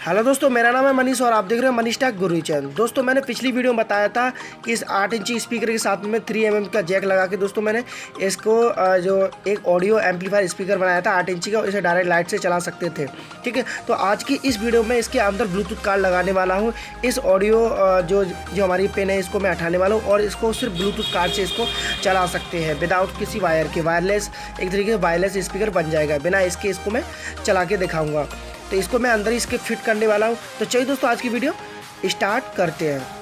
Hello दोस्तों, मेरा नाम है मनीष और आप देख रहे हैं मनीष टेक गुरु चैनल। दोस्तों मैंने पिछली वीडियो में बताया था कि इस 8 इंची स्पीकर के साथ में 3 mm का जैक लगा के दोस्तों मैंने इसको जो एक ऑडियो एम्पलीफायर स्पीकर बनाया था 8 इंची का, इसे डायरेक्ट लाइट से चला सकते थे। ठीक है, तो आज की इस वीडियो में इसके अंदर ब्लूटूथ कार्ड लगाने वाला हूँ। इस ऑडियो जो हमारी पेन है इसको मैं हटाने वाला हूँ और इसको सिर्फ ब्लूटूथ कार्ड से इसको चला सकते हैं विदाउट किसी वायर के। वायरलेस एक तरीके से वायरलेस स्पीकर बन जाएगा बिना इसके। इसको मैं चला के दिखाऊंगा, तो इसको मैं अंदर ही इसके फिट करने वाला हूँ। तो चलिए दोस्तों आज की वीडियो स्टार्ट करते हैं।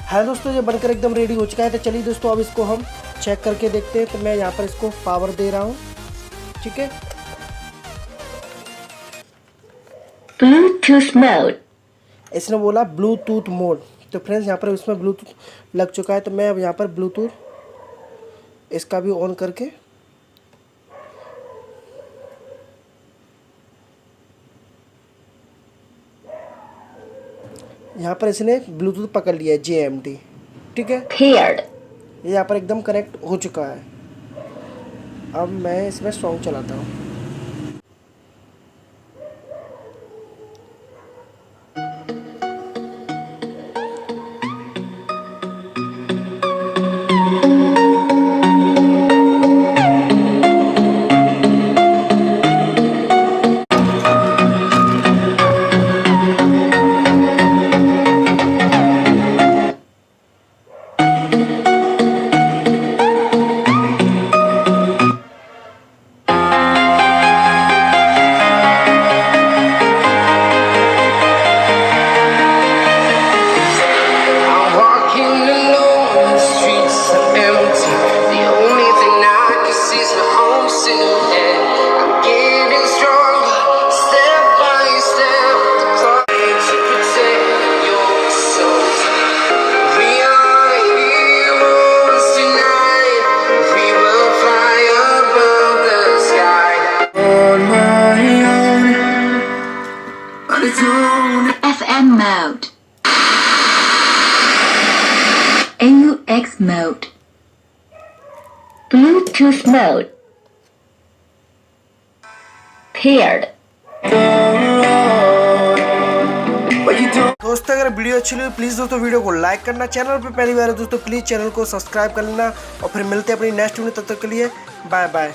हेलो दोस्तों, ये बनकर एकदम रेडी हो चुका है। तो चलिए दोस्तों अब इसको हम चेक करके देखते हैं। तो मैं यहाँ पर इसको पावर दे रहा हूँ। ठीक है, ब्लूटूथ मोड, इसने बोला ब्लूटूथ मोड। तो फ्रेंड्स यहाँ पर इसमें ब्लूटूथ लग चुका है, तो मैं अब यहाँ पर ब्लूटूथ इसका भी ऑन करके यहाँ पर इसने ब्लूटूथ पकड़ लिया है JMT, ठीक है। ये यहाँ पर एकदम कनेक्ट हो चुका है। अब मैं इसमें सॉन्ग चलाता हूँ। FM mode, AUX mode, Bluetooth mode, paired. दोस्तों अगर वीडियो अच्छी लगी प्लीज़ दोस्तों वीडियो को लाइक करना, चैनल पे पहली बार है दोस्तों प्लीज़ चैनल को सब्सक्राइब कर लेना, और फिर मिलते हैं अपनी नेक्स्ट वीडियो, तब तक के लिए बाय बाय।